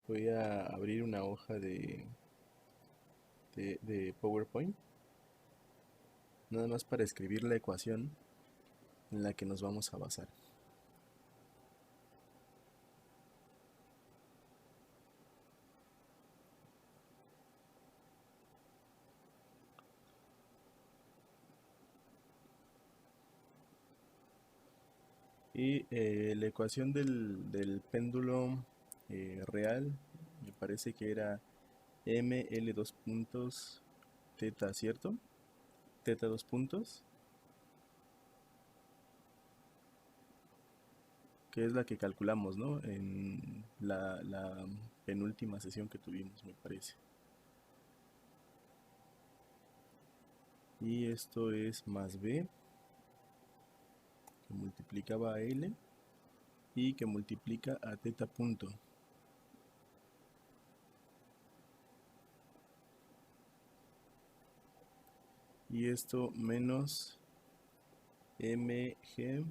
Voy a abrir una hoja de PowerPoint, nada más para escribir la ecuación en la que nos vamos a basar. Y la ecuación del péndulo real me parece que era ml dos puntos teta, ¿cierto? Teta dos puntos, que es la que calculamos, ¿no? En la penúltima sesión que tuvimos, me parece. Y esto es más b, que multiplicaba a l y que multiplica a teta punto. Y esto menos mg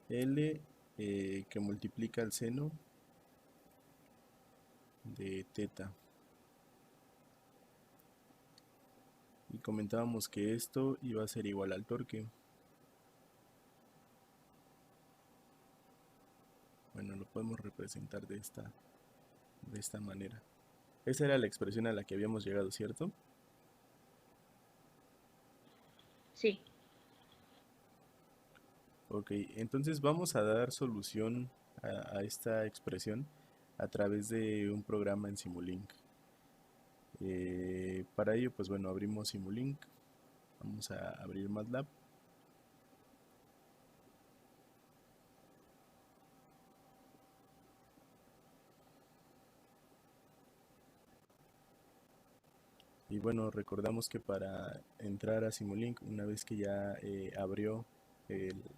l que multiplica el seno de teta. Y comentábamos que esto iba a ser igual al torque. Bueno, lo podemos representar de esta manera. Esa era la expresión a la que habíamos llegado, ¿cierto? Sí. Ok, entonces vamos a dar solución a esta expresión a través de un programa en Simulink. Para ello, pues bueno, abrimos Simulink. Vamos a abrir MATLAB. Y bueno, recordamos que para entrar a Simulink, una vez que ya abrió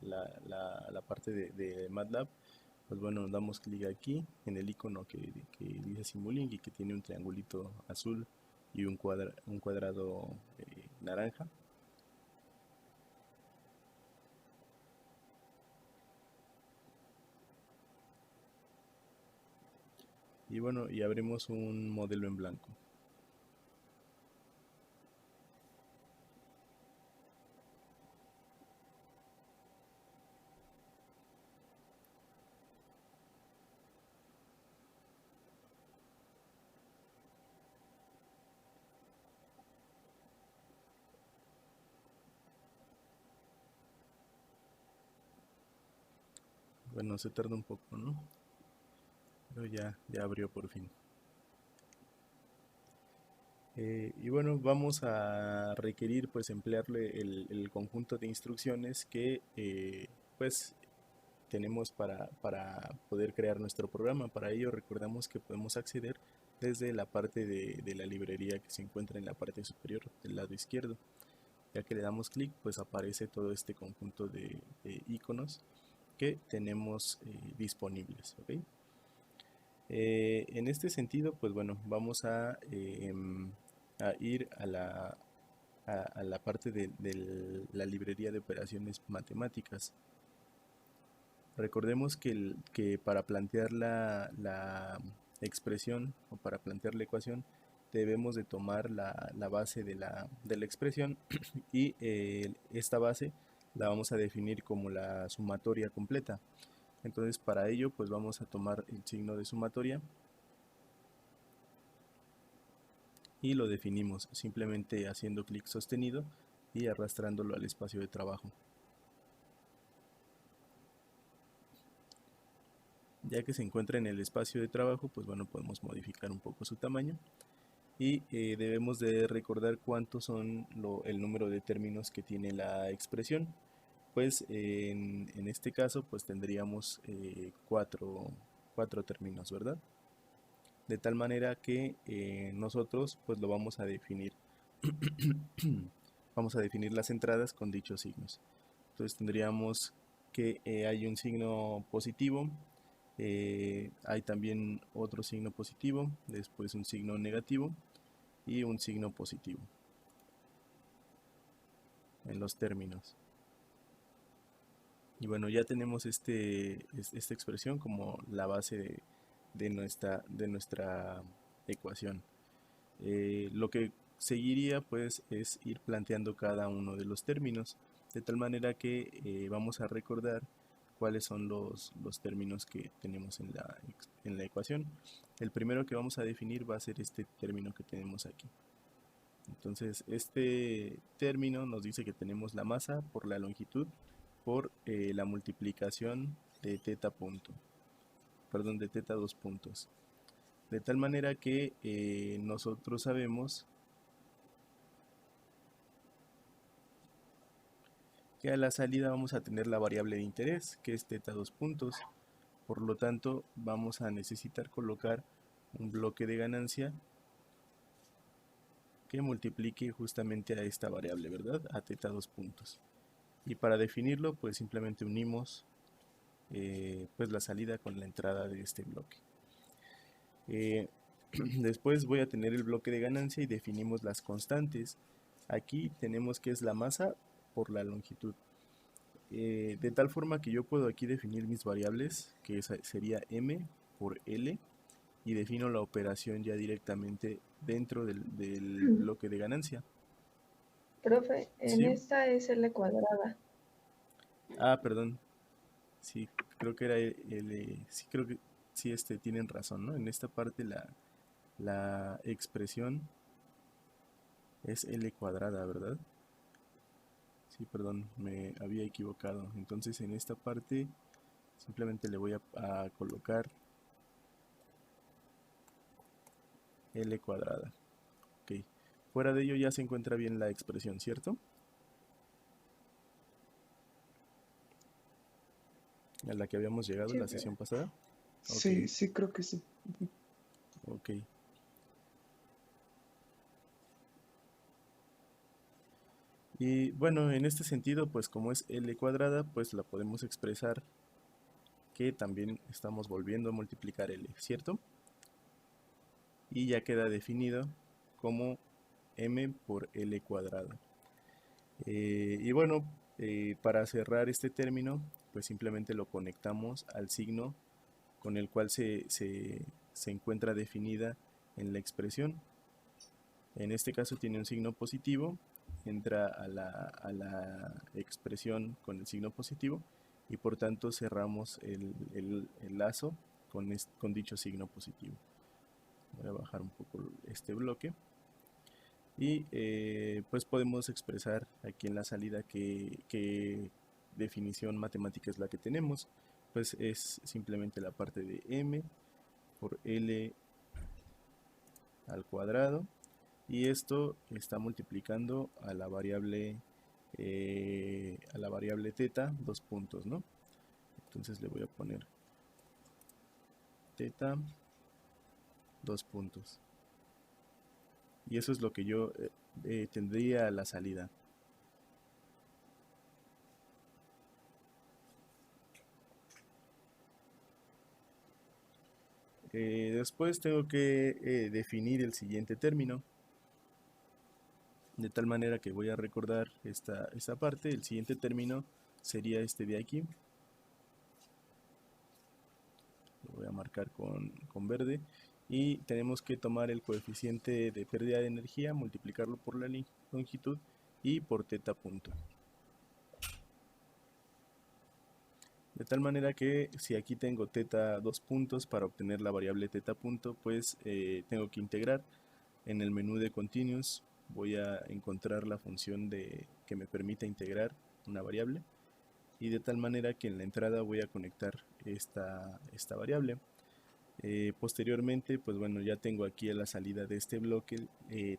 la parte de MATLAB, pues bueno, damos clic aquí en el icono que dice Simulink y que tiene un triangulito azul y un cuadrado naranja. Y bueno, y abrimos un modelo en blanco. Bueno, se tarda un poco, ¿no? Pero ya abrió por fin. Y bueno, vamos a requerir pues emplearle el conjunto de instrucciones que pues tenemos para poder crear nuestro programa. Para ello recordamos que podemos acceder desde la parte de la librería que se encuentra en la parte superior del lado izquierdo. Ya que le damos clic, pues aparece todo este conjunto de iconos que tenemos disponibles. ¿Ok? En este sentido, pues bueno, vamos a ir a la parte de la librería de operaciones matemáticas. Recordemos que para plantear la expresión o para plantear la ecuación debemos de tomar la base de la expresión y esta base la vamos a definir como la sumatoria completa. Entonces para ello pues vamos a tomar el signo de sumatoria y lo definimos simplemente haciendo clic sostenido y arrastrándolo al espacio de trabajo. Ya que se encuentra en el espacio de trabajo, pues bueno, podemos modificar un poco su tamaño y debemos de recordar cuántos son el número de términos que tiene la expresión. Pues en este caso pues tendríamos cuatro términos, ¿verdad? De tal manera que nosotros pues lo vamos a definir. Vamos a definir las entradas con dichos signos. Entonces tendríamos que hay un signo positivo, hay también otro signo positivo, después un signo negativo y un signo positivo en los términos. Y bueno, ya tenemos esta expresión como la base de nuestra ecuación. Lo que seguiría pues es ir planteando cada uno de los términos, de tal manera que vamos a recordar cuáles son los términos que tenemos en la ecuación. El primero que vamos a definir va a ser este término que tenemos aquí. Entonces, este término nos dice que tenemos la masa por la longitud por la multiplicación de teta punto, perdón, de teta dos puntos. De tal manera que nosotros sabemos que a la salida vamos a tener la variable de interés, que es teta dos puntos. Por lo tanto, vamos a necesitar colocar un bloque de ganancia que multiplique justamente a esta variable, ¿verdad? A teta dos puntos. Y para definirlo, pues simplemente unimos pues la salida con la entrada de este bloque. Después voy a tener el bloque de ganancia y definimos las constantes. Aquí tenemos que es la masa por la longitud. De tal forma que yo puedo aquí definir mis variables, que sería m por l, y defino la operación ya directamente dentro del bloque de ganancia. Profe, en ¿Sí? esta es L cuadrada. Ah, perdón. Sí, creo que era sí, creo que sí, tienen razón, ¿no? En esta parte la expresión es L cuadrada, ¿verdad? Sí, perdón, me había equivocado. Entonces en esta parte simplemente le voy a colocar L cuadrada. Ok. Fuera de ello ya se encuentra bien la expresión, ¿cierto? A la que habíamos llegado en Sí, la profe. sesión pasada. Ok, Sí, sí, creo que sí. ok. Y bueno, en este sentido, pues como es L cuadrada, pues la podemos expresar que también estamos volviendo a multiplicar L, ¿cierto? Y ya queda definido como m por L cuadrado. Y bueno, para cerrar este término, pues simplemente lo conectamos al signo con el cual se encuentra definida en la expresión. En este caso tiene un signo positivo, entra a la expresión con el signo positivo y por tanto cerramos el lazo con dicho signo positivo. Voy a bajar un poco este bloque. Y pues podemos expresar aquí en la salida qué definición matemática es la que tenemos. Pues es simplemente la parte de m por l al cuadrado. Y esto está multiplicando a la variable teta, dos puntos, ¿no? Entonces le voy a poner teta, dos puntos. Y eso es lo que yo tendría a la salida. Después tengo que definir el siguiente término, de tal manera que voy a recordar esta parte. El siguiente término sería este de aquí. Lo voy a marcar con verde. Y tenemos que tomar el coeficiente de pérdida de energía, multiplicarlo por la longitud y por teta punto. De tal manera que si aquí tengo teta dos puntos, para obtener la variable teta punto, pues tengo que integrar. En el menú de continuous voy a encontrar la función que me permita integrar una variable. Y de tal manera que en la entrada voy a conectar esta variable. Posteriormente, pues bueno, ya tengo aquí a la salida de este bloque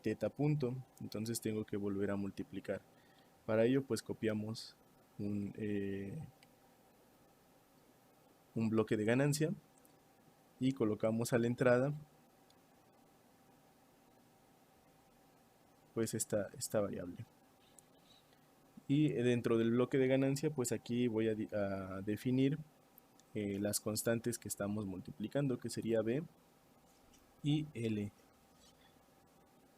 teta punto, entonces tengo que volver a multiplicar. Para ello, pues copiamos un bloque de ganancia y colocamos a la entrada pues esta variable. Y dentro del bloque de ganancia, pues aquí voy a definir las constantes que estamos multiplicando, que sería b y l.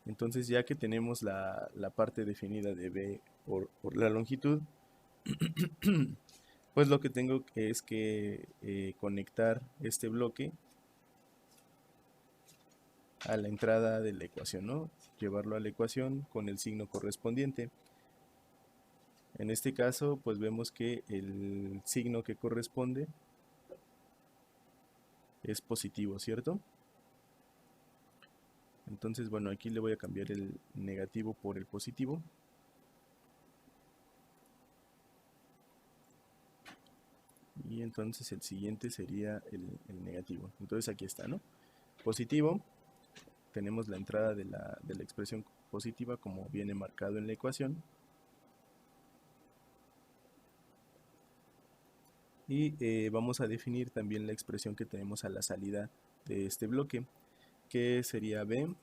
Entonces ya que tenemos la parte definida de b por la longitud, pues lo que tengo es que conectar este bloque a la entrada de la ecuación, ¿no? Llevarlo a la ecuación con el signo correspondiente. En este caso, pues vemos que el signo que corresponde es positivo, ¿cierto? Entonces, bueno, aquí le voy a cambiar el negativo por el positivo. Y entonces el siguiente sería el negativo. Entonces aquí está, ¿no? Positivo, tenemos la entrada de la expresión positiva como viene marcado en la ecuación. Y vamos a definir también la expresión que tenemos a la salida de este bloque, que sería B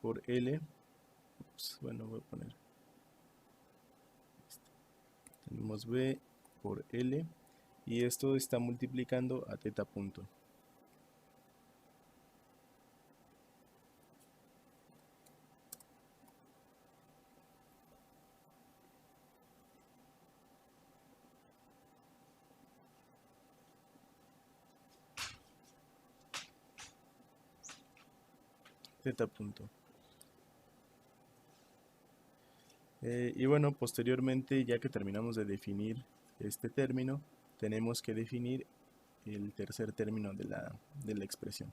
por L. Ups, bueno, voy a poner. Tenemos B por L y esto está multiplicando a teta punto. Teta punto. Y bueno, posteriormente, ya que terminamos de definir este término, tenemos que definir el tercer término de la expresión.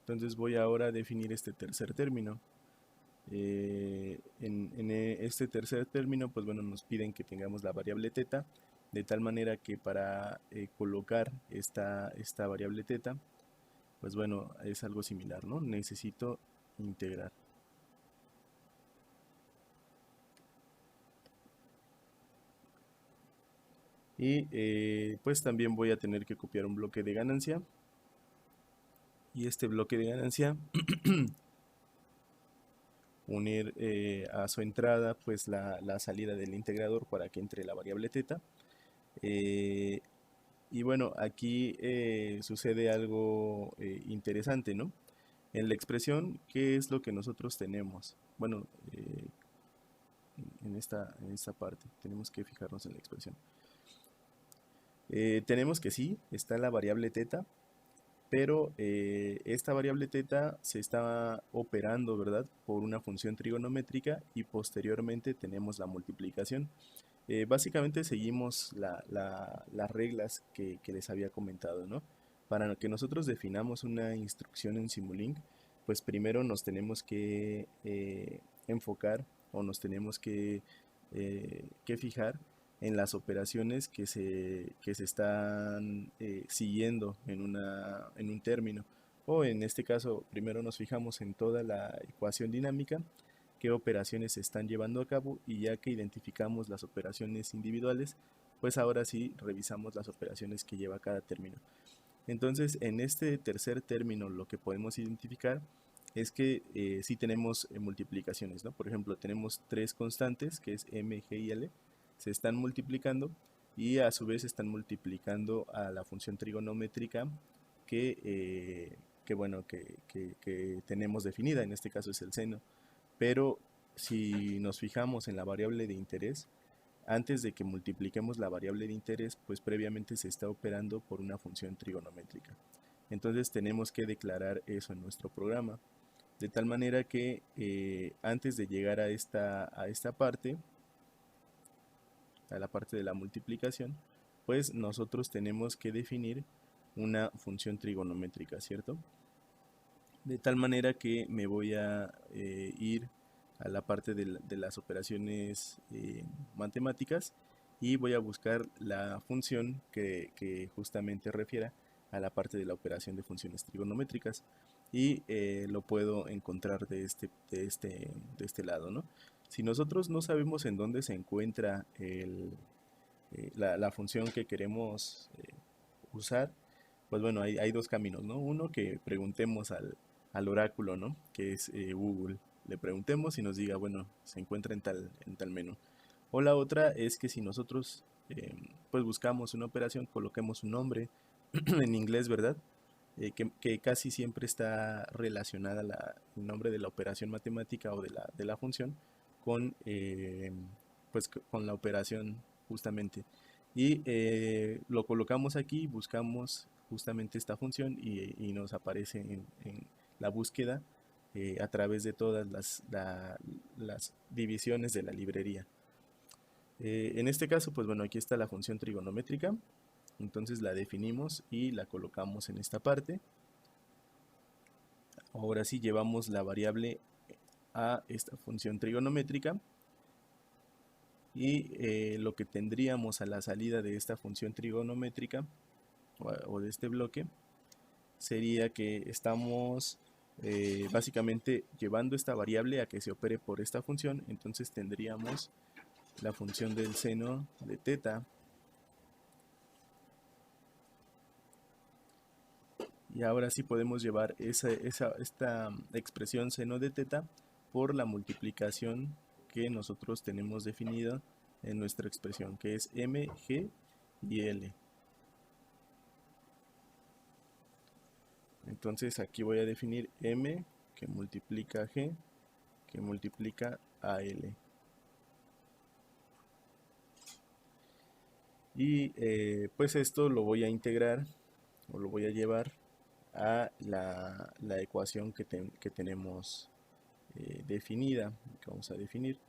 Entonces voy ahora a definir este tercer término. En este tercer término, pues bueno, nos piden que tengamos la variable teta, de tal manera que para colocar esta variable teta, pues bueno, es algo similar, ¿no? Necesito integrar. Y pues también voy a tener que copiar un bloque de ganancia. Y este bloque de ganancia unir a su entrada pues la salida del integrador para que entre la variable teta. Y bueno, aquí sucede algo interesante, ¿no? En la expresión, ¿qué es lo que nosotros tenemos? Bueno, en esta parte tenemos que fijarnos en la expresión. Tenemos que sí, está la variable teta, pero esta variable teta se está operando, ¿verdad? Por una función trigonométrica y posteriormente tenemos la multiplicación. Básicamente seguimos las reglas que les había comentado, ¿no? Para que nosotros definamos una instrucción en Simulink, pues primero nos tenemos que enfocar o nos tenemos que fijar en las operaciones que se están siguiendo en un término. O en este caso, primero nos fijamos en toda la ecuación dinámica, qué operaciones se están llevando a cabo, y ya que identificamos las operaciones individuales, pues ahora sí revisamos las operaciones que lleva cada término. Entonces, en este tercer término lo que podemos identificar es que sí tenemos multiplicaciones, ¿no? Por ejemplo, tenemos tres constantes, que es m, g y l, se están multiplicando y a su vez están multiplicando a la función trigonométrica bueno, que tenemos definida, en este caso es el seno. Pero si nos fijamos en la variable de interés, antes de que multipliquemos la variable de interés, pues previamente se está operando por una función trigonométrica. Entonces tenemos que declarar eso en nuestro programa, de tal manera que antes de llegar a esta parte, a la parte de la multiplicación, pues nosotros tenemos que definir una función trigonométrica, ¿cierto? De tal manera que me voy a ir a la parte de las operaciones matemáticas y voy a buscar la función que justamente refiera a la parte de la operación de funciones trigonométricas, y lo puedo encontrar de este lado, ¿no? Si nosotros no sabemos en dónde se encuentra la función que queremos usar, pues bueno, hay dos caminos, ¿no? Uno, que preguntemos al oráculo, ¿no? Que es Google. Le preguntemos y nos diga, bueno, se encuentra en tal menú. O la otra es que si nosotros pues buscamos una operación, coloquemos un nombre en inglés, ¿verdad? Que casi siempre está relacionada el nombre de la operación matemática o de la función con, pues, con la operación justamente. Y lo colocamos aquí, buscamos justamente esta función y nos aparece en la búsqueda a través de todas las divisiones de la librería. En este caso, pues bueno, aquí está la función trigonométrica, entonces la definimos y la colocamos en esta parte. Ahora sí llevamos la variable a esta función trigonométrica y lo que tendríamos a la salida de esta función trigonométrica o de este bloque sería que estamos básicamente llevando esta variable a que se opere por esta función, entonces tendríamos la función del seno de teta. Y ahora sí podemos llevar esta expresión seno de teta por la multiplicación que nosotros tenemos definida en nuestra expresión, que es m, g y l. Entonces aquí voy a definir m que multiplica g que multiplica a l. Y pues esto lo voy a integrar o lo voy a llevar a la ecuación que tenemos definida, que vamos a definir.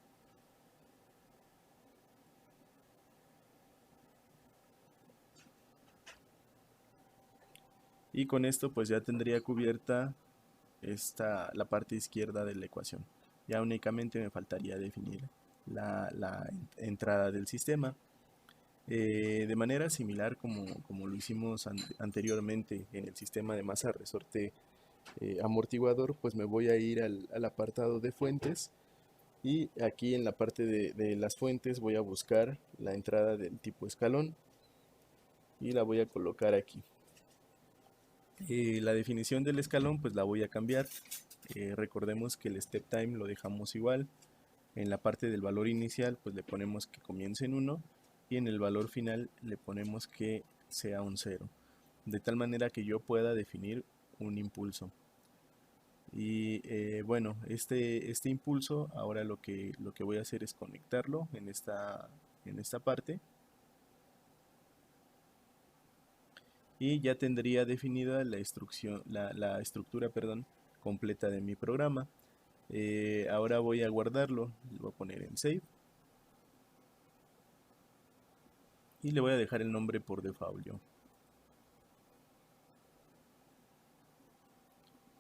Y con esto pues ya tendría cubierta la parte izquierda de la ecuación. Ya únicamente me faltaría definir la entrada del sistema. De manera similar como lo hicimos anteriormente en el sistema de masa resorte amortiguador, pues me voy a ir al apartado de fuentes y aquí en la parte de las fuentes voy a buscar la entrada del tipo escalón y la voy a colocar aquí. La definición del escalón pues la voy a cambiar. Recordemos que el step time lo dejamos igual. En la parte del valor inicial pues le ponemos que comience en 1 y en el valor final le ponemos que sea un 0. De tal manera que yo pueda definir un impulso. Y bueno, este impulso ahora lo que voy a hacer es conectarlo en esta parte. Y ya tendría definida la estructura completa de mi programa. Ahora voy a guardarlo, le voy a poner en save y le voy a dejar el nombre por default yo.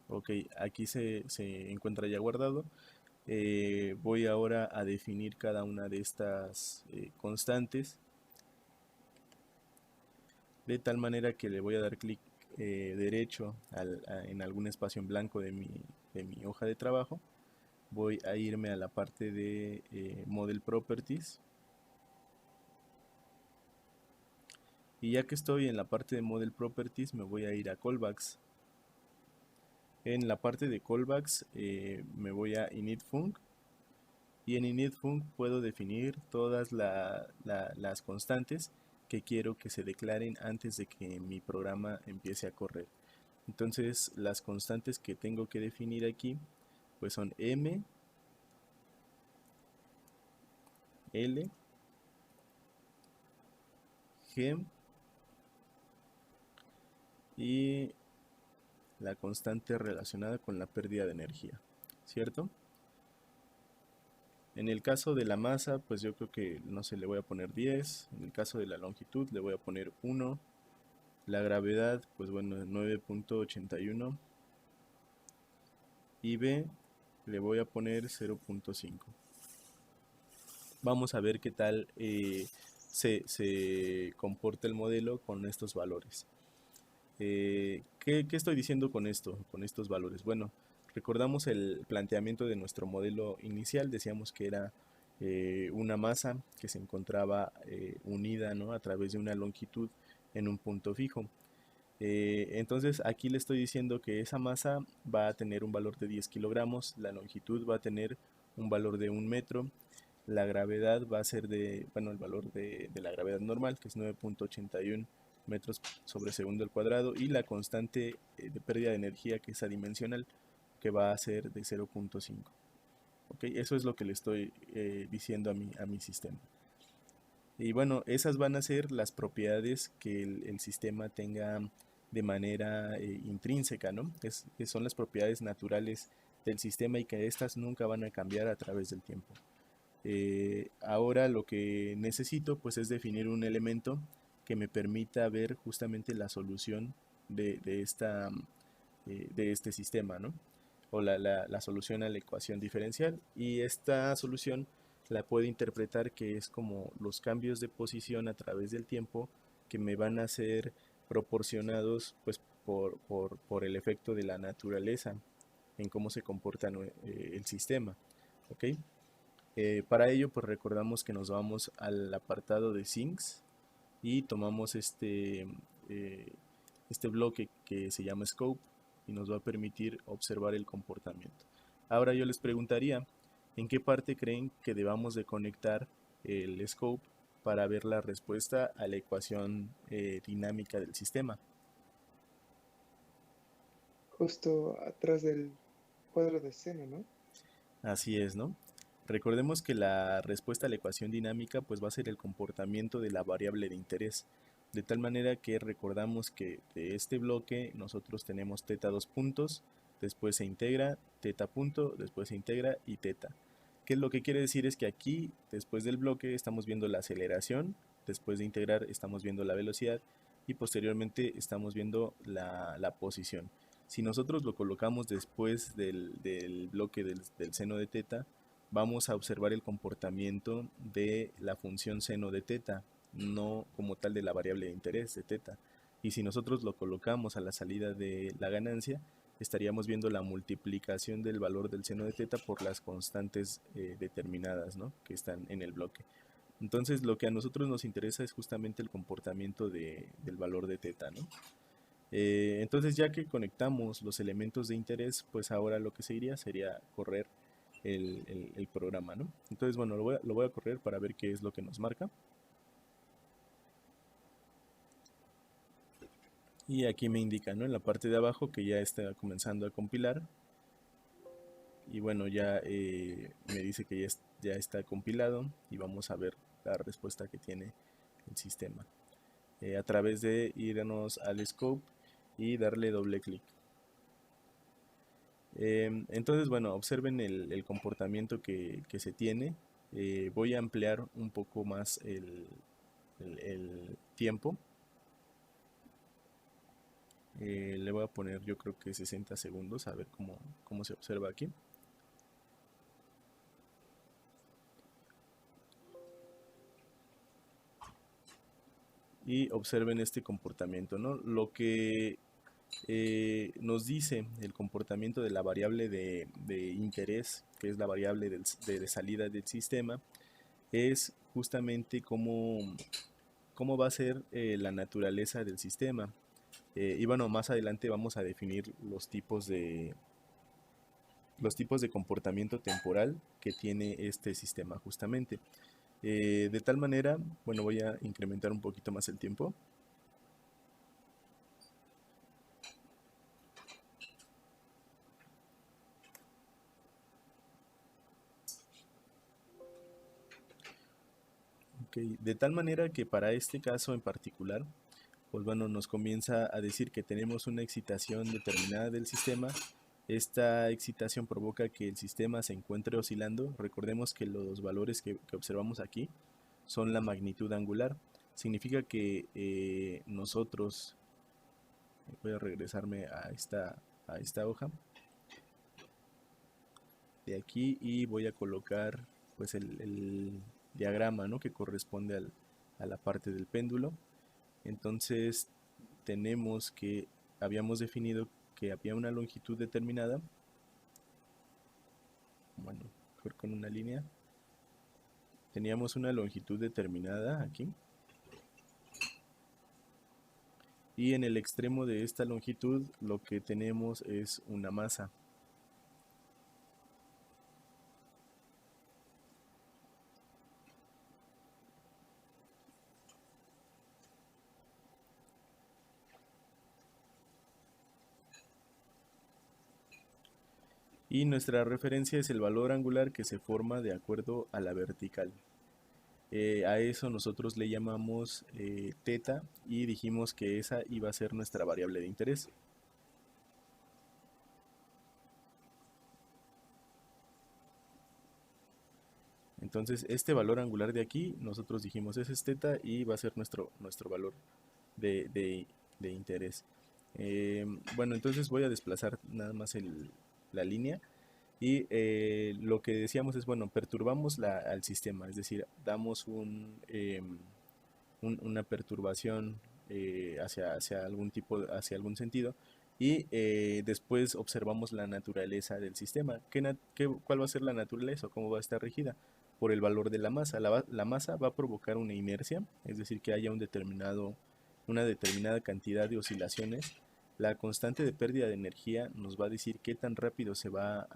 Ok, aquí se encuentra ya guardado. Voy ahora a definir cada una de estas constantes de tal manera que le voy a dar clic derecho en algún espacio en blanco de mi hoja de trabajo. Voy a irme a la parte de Model Properties. Y ya que estoy en la parte de Model Properties, me voy a ir a Callbacks. En la parte de Callbacks me voy a initFunc. Y en initFunc puedo definir todas las constantes que quiero que se declaren antes de que mi programa empiece a correr. Entonces las constantes que tengo que definir aquí pues son m, l, g y la constante relacionada con la pérdida de energía, ¿cierto? En el caso de la masa, pues yo creo que, no sé, le voy a poner 10. En el caso de la longitud, le voy a poner 1. La gravedad, pues bueno, 9.81. Y B, le voy a poner 0.5. Vamos a ver qué tal se comporta el modelo con estos valores. ¿Qué estoy diciendo con esto, con estos valores? Bueno, recordamos el planteamiento de nuestro modelo inicial, decíamos que era una masa que se encontraba unida, ¿no?, a través de una longitud en un punto fijo. Entonces aquí le estoy diciendo que esa masa va a tener un valor de 10 kilogramos, la longitud va a tener un valor de 1 metro, la gravedad va a ser el valor de la gravedad normal, que es 9.81 metros sobre segundo al cuadrado, y la constante de pérdida de energía, que es adimensional, que va a ser de 0.5. ¿ok? Eso es lo que le estoy diciendo a mi sistema. Y bueno, esas van a ser las propiedades que el sistema tenga de manera intrínseca, ¿no? Que son las propiedades naturales del sistema y que estas nunca van a cambiar a través del tiempo. Ahora lo que necesito pues es definir un elemento que me permita ver justamente la solución de este sistema, ¿no? O la solución a la ecuación diferencial. Y esta solución la puedo interpretar que es como los cambios de posición a través del tiempo que me van a ser proporcionados pues por el efecto de la naturaleza en cómo se comporta el sistema. ¿Ok? Para ello, pues recordamos que nos vamos al apartado de sinks y tomamos este bloque que se llama scope y nos va a permitir observar el comportamiento. Ahora yo les preguntaría, ¿en qué parte creen que debamos de conectar el scope para ver la respuesta a la ecuación dinámica del sistema? Justo atrás del cuadro de escena, ¿no? Así es, ¿no? Recordemos que la respuesta a la ecuación dinámica pues va a ser el comportamiento de la variable de interés, de tal manera que recordamos que de este bloque nosotros tenemos teta dos puntos, después se integra, teta punto, después se integra y teta. ¿Qué es lo que quiere decir? Es que aquí, después del bloque, estamos viendo la aceleración, después de integrar estamos viendo la velocidad y posteriormente estamos viendo la posición. Si nosotros lo colocamos después del bloque del seno de teta, vamos a observar el comportamiento de la función seno de teta, no como tal de la variable de interés de teta. Y si nosotros lo colocamos a la salida de la ganancia, estaríamos viendo la multiplicación del valor del seno de teta por las constantes determinadas, ¿no?, que están en el bloque. Entonces lo que a nosotros nos interesa es justamente el comportamiento del valor de teta, ¿no? Entonces ya que conectamos los elementos de interés, pues ahora lo que seguiría sería correr el programa, ¿no? Entonces, bueno, lo voy a correr para ver qué es lo que nos marca. Y aquí me indica, ¿no?, en la parte de abajo que ya está comenzando a compilar. Y bueno, ya me dice que ya está compilado y vamos a ver la respuesta que tiene el sistema. A través de irnos al scope y darle doble clic. Entonces, bueno, observen el comportamiento que se tiene. Voy a ampliar un poco más el tiempo. Le voy a poner, yo creo que 60 segundos, a ver cómo se observa aquí. Y observen este comportamiento, ¿no? Lo que nos dice el comportamiento de la variable de interés, que es la variable de salida del sistema, es justamente cómo va a ser la naturaleza del sistema. Y bueno, más adelante vamos a definir los tipos de comportamiento temporal que tiene este sistema justamente. De tal manera, bueno, voy a incrementar un poquito más el tiempo. Okay. De tal manera que para este caso en particular, pues bueno, nos comienza a decir que tenemos una excitación determinada del sistema. Esta excitación provoca que el sistema se encuentre oscilando. Recordemos que los valores que observamos aquí son la magnitud angular. Significa que nosotros, voy a regresarme a esta hoja de aquí y voy a colocar pues el diagrama, ¿no?, que corresponde a la parte del péndulo. Entonces tenemos que habíamos definido que había una longitud determinada, bueno, con una línea, teníamos una longitud determinada aquí, y en el extremo de esta longitud lo que tenemos es una masa. Y nuestra referencia es el valor angular que se forma de acuerdo a la vertical. A eso nosotros le llamamos teta y dijimos que esa iba a ser nuestra variable de interés. Entonces este valor angular de aquí nosotros dijimos ese es teta y va a ser nuestro valor de interés. Bueno, entonces voy a desplazar nada más la línea y lo que decíamos es, bueno, perturbamos al sistema, es decir, damos una perturbación hacia algún sentido y después observamos la naturaleza del sistema. ¿Cuál va a ser la naturaleza o cómo va a estar regida? Por el valor de la masa. La masa va a provocar una inercia, es decir, que haya una determinada cantidad de oscilaciones. La constante de pérdida de energía nos va a decir qué tan rápido se va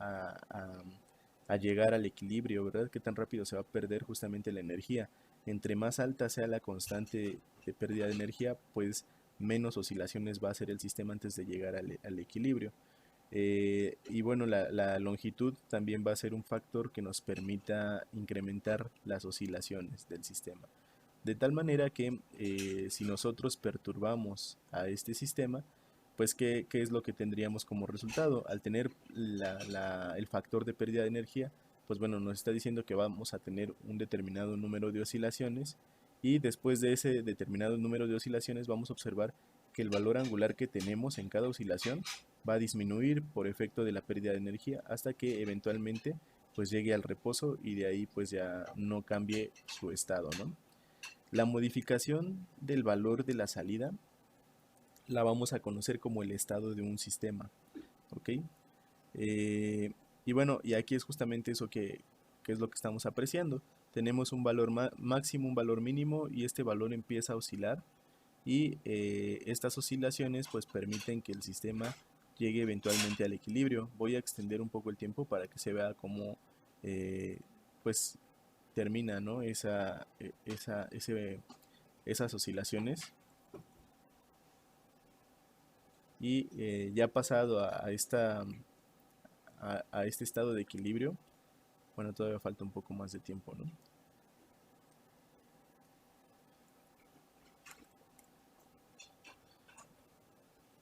a llegar al equilibrio, ¿verdad? Qué tan rápido se va a perder justamente la energía. Entre más alta sea la constante de pérdida de energía, pues menos oscilaciones va a hacer el sistema antes de llegar al equilibrio. Y bueno, la longitud también va a ser un factor que nos permita incrementar las oscilaciones del sistema. De tal manera que si nosotros perturbamos a este sistema, pues ¿qué es lo que tendríamos como resultado? Al tener el factor de pérdida de energía, pues bueno, nos está diciendo que vamos a tener un determinado número de oscilaciones y después de ese determinado número de oscilaciones vamos a observar que el valor angular que tenemos en cada oscilación va a disminuir por efecto de la pérdida de energía hasta que eventualmente pues llegue al reposo y de ahí pues ya no cambie su estado, ¿no? La modificación del valor de la salida la vamos a conocer como el estado de un sistema, ¿ok? Y bueno, y aquí es justamente eso que es lo que estamos apreciando. Tenemos un valor máximo, un valor mínimo y este valor empieza a oscilar y estas oscilaciones pues permiten que el sistema llegue eventualmente al equilibrio. Voy a extender un poco el tiempo para que se vea cómo pues termina, ¿no? Esas oscilaciones y ya pasado a este estado de equilibrio, bueno, todavía falta un poco más de tiempo, ¿no?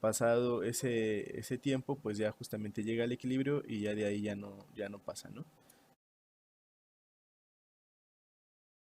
Pasado ese tiempo, pues ya justamente llega al equilibrio y ya de ahí ya no pasa, ¿no?